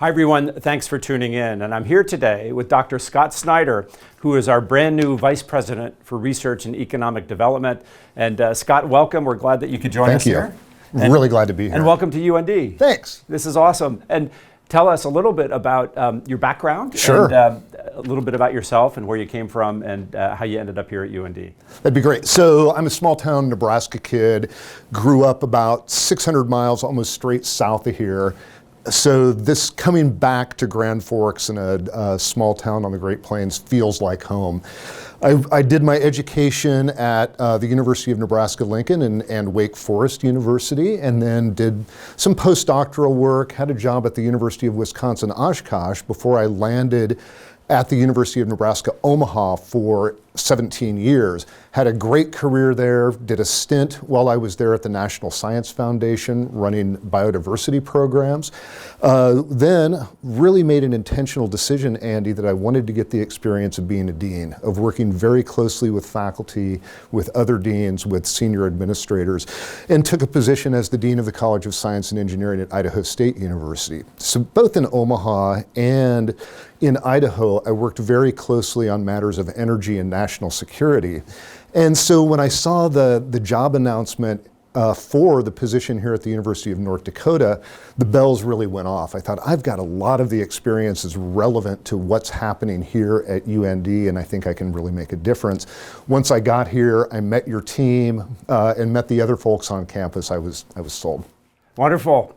Hi everyone, thanks for tuning in. And I'm here today with Dr. Scott Snyder, who is our brand new Vice President for Research and Economic Development. And Scott, welcome. We're glad that you could join us here. Thank you. Really glad to be here. And welcome to UND. Thanks. This is awesome. And tell us a little bit about your background. Sure. And a little bit about yourself and where you came from and how you ended up here at UND. That'd be great. So I'm a small town Nebraska kid, grew up about 600 miles almost straight south of here. So this coming back to Grand Forks in a small town on the Great Plains feels like home. I did my education at the University of Nebraska-Lincoln and Wake Forest University, and then did some postdoctoral work, had a job at the University of Wisconsin-Oshkosh before I landed at the University of Nebraska-Omaha for 17 years. Had a great career there, did a stint while I was there at the National Science Foundation running biodiversity programs. Then really made an intentional decision, Andy, that I wanted to get the experience of being a dean, of working very closely with faculty, with other deans, with senior administrators, and took a position as the Dean of the College of Science and Engineering at Idaho State University. So both in Omaha and in Idaho, I worked very closely on matters of energy and national security. And so when I saw the job announcement for the position here at the University of North Dakota, the bells really went off. I thought, I've got a lot of the experiences relevant to what's happening here at UND, and I think I can really make a difference. Once I got here, I met your team and met the other folks on campus. I was sold. Wonderful.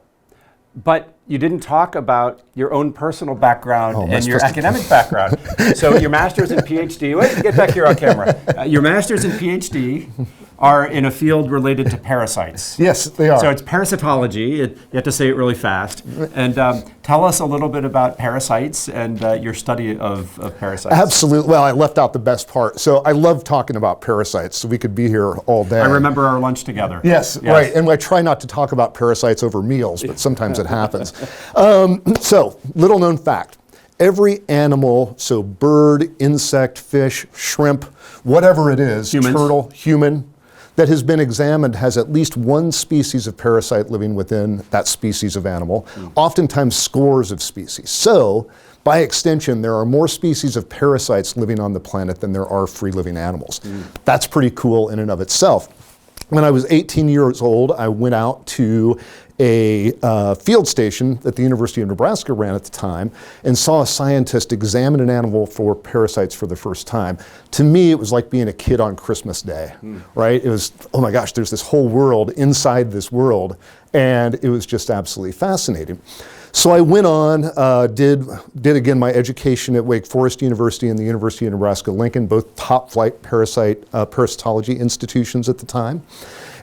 But you didn't talk about your own personal background and your academic background. So your master's and PhD, wait, get back here on camera. Your master's and PhD are in a field related to parasites. Yes, they are. So it's parasitology. You have to say it really fast. And tell us a little bit about parasites and your study of parasites. Absolutely. Well, I left out the best part. So I love talking about parasites, so we could be here all day. I remember our lunch together. Yes, right. And I try not to talk about parasites over meals, but sometimes it happens. So, little known fact. Every animal, so bird, insect, fish, shrimp, whatever it is, turtle, human, that has been examined has at least one species of parasite living within that species of animal, oftentimes scores of species. So, by extension, there are more species of parasites living on the planet than there are free-living animals. That's pretty cool in and of itself. When I was 18 years old, I went out to a field station that the University of Nebraska ran at the time and saw a scientist examine an animal for parasites for the first time. To me, it was like being a kid on Christmas Day, right? It was, oh my gosh, there's this whole world inside this world, and it was just absolutely fascinating. So I went on, did again my education at Wake Forest University and the University of Nebraska-Lincoln, both top flight parasitology institutions at the time.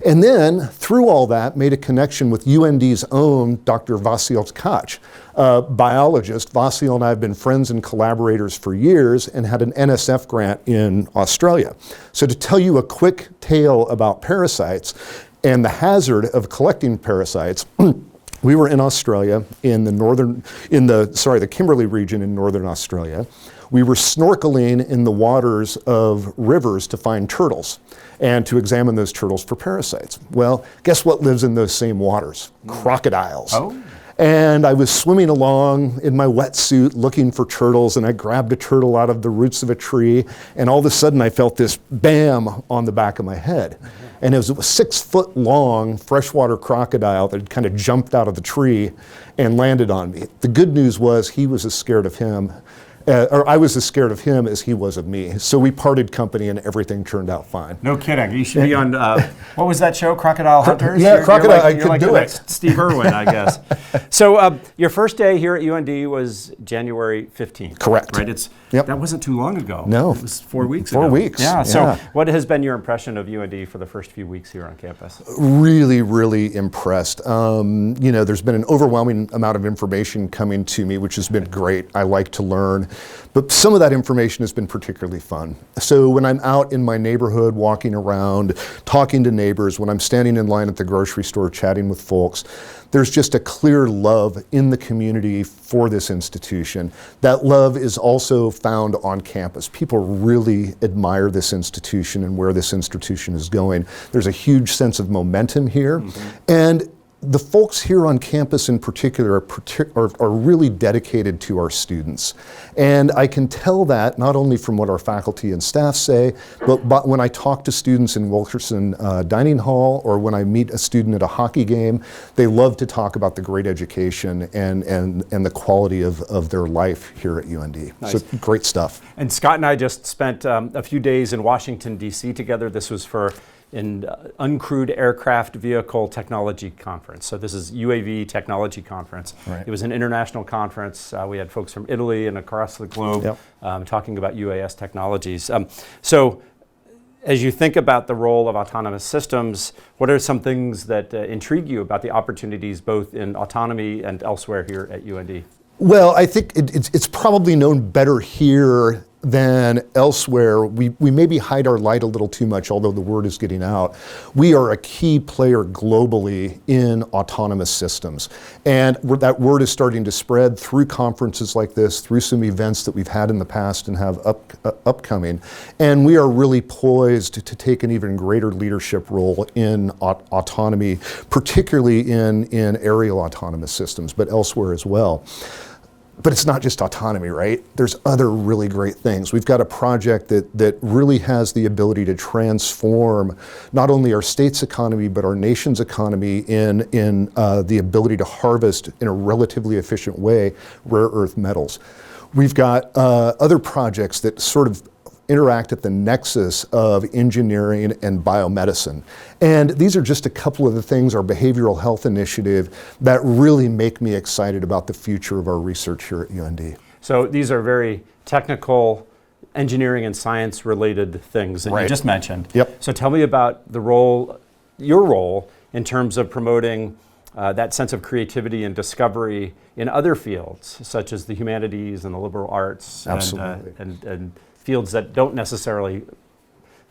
And then, through all that, made a connection with UND's own Dr. Vasil Tkach, a biologist. Vasil and I have been friends and collaborators for years and had an NSF grant in Australia. So to tell you a quick tale about parasites and the hazard of collecting parasites, we were in Australia, in the Kimberley region in northern Australia. We were snorkeling in the waters of rivers to find turtles and to examine those turtles for parasites. Well, guess what lives in those same waters? Crocodiles. Oh. And I was swimming along in my wetsuit looking for turtles, and I grabbed a turtle out of the roots of a tree, and all of a sudden I felt this bam on the back of my head. And it was a 6-foot long freshwater crocodile that had kind of jumped out of the tree and landed on me. The good news was he was as scared of him or I was as scared of him as he was of me. So we parted company and everything turned out fine. No kidding. You should be on, what was that show, Crocodile Hunters? Yeah, Crocodile, I could do it. Steve Irwin, I guess. So your first day here at UND was January 15th. Correct. Right? Yep. That wasn't too long ago. No. It was 4 weeks ago. 4 weeks. Yeah. So what has been your impression of UND for the first few weeks here on campus? Really, really impressed. There's been an overwhelming amount of information coming to me, which has been great. I like to learn. But some of that information has been particularly fun. So when I'm out in my neighborhood, walking around, talking to neighbors, when I'm standing in line at the grocery store chatting with folks, there's just a clear love in the community for this institution. That love is also found on campus. People really admire this institution and where this institution is going. There's a huge sense of momentum here. And the folks here on campus in particular are really dedicated to our students. And I can tell that not only from what our faculty and staff say, but when I talk to students in Wilkerson Dining Hall or when I meet a student at a hockey game, they love to talk about the great education and the quality of their life here at UND. Nice. So great stuff. And Scott and I just spent a few days in Washington, D.C. together. This was for an Uncrewed Aircraft Vehicle Technology Conference. So this is UAV Technology Conference. Right. It was an international conference. We had folks from Italy and across the globe talking about UAS technologies. So as you think about the role of autonomous systems, what are some things that intrigue you about the opportunities both in autonomy and elsewhere here at UND? Well, I think it's probably known better here than elsewhere. We maybe hide our light a little too much, although the word is getting out. We are a key player globally in autonomous systems. And that word is starting to spread through conferences like this, through some events that we've had in the past and have upcoming. And we are really poised to take an even greater leadership role in autonomy, particularly in aerial autonomous systems, but elsewhere as well. But it's not just autonomy, right? There's other really great things. We've got a project that really has the ability to transform not only our state's economy, but our nation's economy in the ability to harvest in a relatively efficient way rare earth metals. We've got other projects that sort of interact at the nexus of engineering and biomedicine. And these are just a couple of the things, our behavioral health initiative, that really make me excited about the future of our research here at UND. So these are very technical, engineering and science related things that you just mentioned. Yep. So tell me about your role in terms of promoting that sense of creativity and discovery in other fields, such as the humanities and the liberal arts. Absolutely. And fields that don't necessarily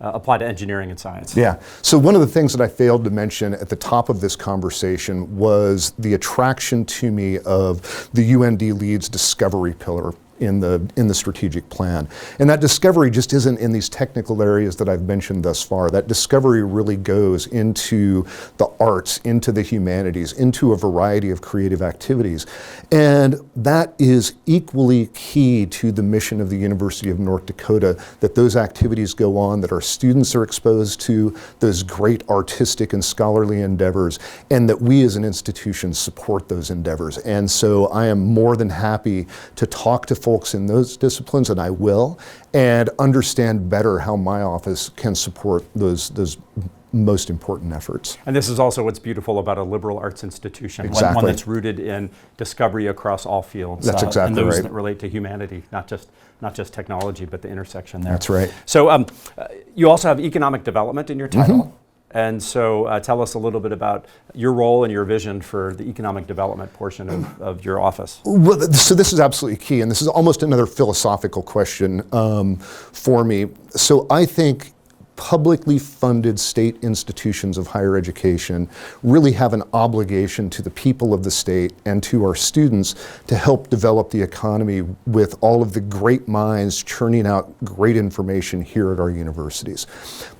apply to engineering and science. Yeah, so one of the things that I failed to mention at the top of this conversation was the attraction to me of the UND Leads discovery pillar in the strategic plan. And that discovery just isn't in these technical areas that I've mentioned thus far. That discovery really goes into the arts, into the humanities, into a variety of creative activities. And that is equally key to the mission of the University of North Dakota, that those activities go on, that our students are exposed to those great artistic and scholarly endeavors, and that we as an institution support those endeavors. And so I am more than happy to talk to folks in those disciplines, and I will, and understand better how my office can support those most important efforts. And this is also what's beautiful about a liberal arts institution, exactly. one that's rooted in discovery across all fields. That's exactly and those right. that relate to humanity, not just technology, but the intersection there. That's right. So you also have economic development in your title. Mm-hmm. And so tell us a little bit about your role and your vision for the economic development portion of your office. Well, so this is absolutely key, and this is almost another philosophical question for me. So I think publicly funded state institutions of higher education really have an obligation to the people of the state and to our students to help develop the economy with all of the great minds churning out great information here at our universities.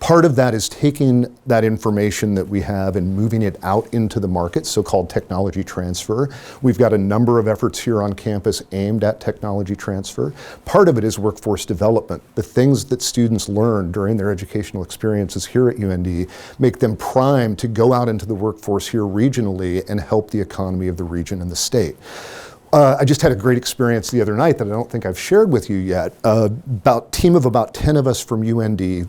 Part of that is taking that information that we have and moving it out into the market, so-called technology transfer. We've got a number of efforts here on campus aimed at technology transfer. Part of it is workforce development. The things that students learn during their educational experiences here at UND make them primed to go out into the workforce here regionally and help the economy of the region and the state. I just had a great experience the other night that I don't think I've shared with you yet. Team of about 10 of us from UND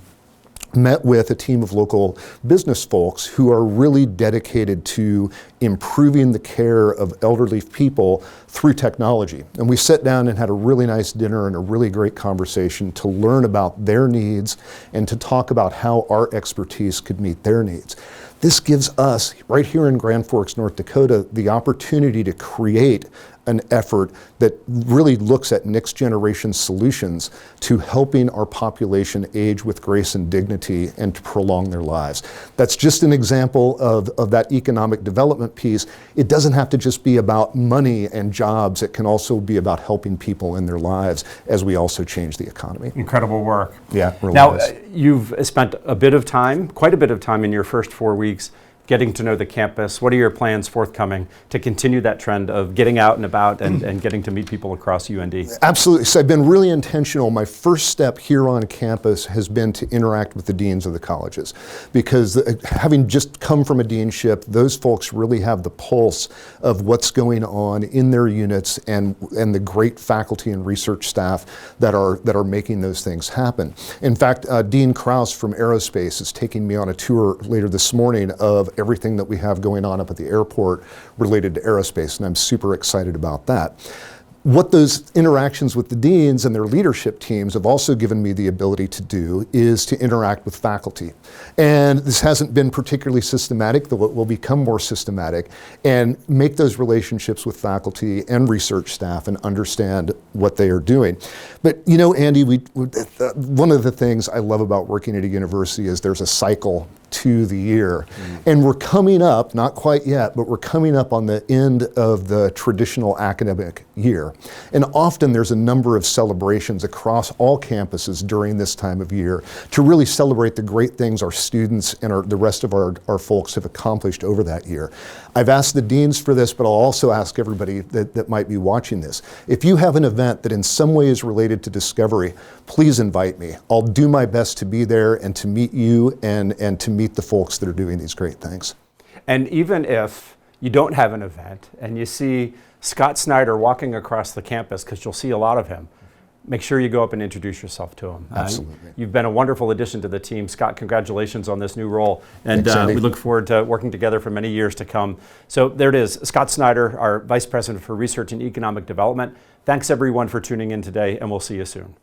met with a team of local business folks who are really dedicated to improving the care of elderly people through technology. And we sat down and had a really nice dinner and a really great conversation to learn about their needs and to talk about how our expertise could meet their needs. This gives us, right here in Grand Forks, North Dakota, the opportunity to create an effort that really looks at next generation solutions to helping our population age with grace and dignity and to prolong their lives. That's just an example of that economic development piece. It doesn't have to just be about money and jobs. It can also be about helping people in their lives as we also change the economy. Incredible work. Yeah, really now, is. You've spent quite a bit of time in your first 4 weeks getting to know the campus. What are your plans forthcoming to continue that trend of getting out and about and getting to meet people across UND? Absolutely. So I've been really intentional. My first step here on campus has been to interact with the deans of the colleges, because having just come from a deanship, those folks really have the pulse of what's going on in their units and the great faculty and research staff that are making those things happen. In fact, Dean Krause from Aerospace is taking me on a tour later this morning of everything that we have going on up at the airport related to aerospace, and I'm super excited about that. What those interactions with the deans and their leadership teams have also given me the ability to do is to interact with faculty. And this hasn't been particularly systematic, though it will become more systematic, and make those relationships with faculty and research staff and understand what they are doing. But you know, Andy, one of the things I love about working at a university is there's a cycle to the year. And we're coming up, not quite yet, but we're coming up on the end of the traditional academic year. And often there's a number of celebrations across all campuses during this time of year to really celebrate the great things our students and the rest of our folks have accomplished over that year. I've asked the deans for this, but I'll also ask everybody that might be watching this. If you have an event that in some way is related to discovery, please invite me. I'll do my best to be there and to meet you and to meet the folks that are doing these great things. And even if you don't have an event and you see Scott Snyder walking across the campus, because you'll see a lot of him, make sure you go up and introduce yourself to him. Absolutely. You've been a wonderful addition to the team. Scott, congratulations on this new role. And Thanks, we look forward to working together for many years to come. So there it is, Scott Snyder, our Vice President for Research and Economic Development. Thanks everyone for tuning in today, and we'll see you soon.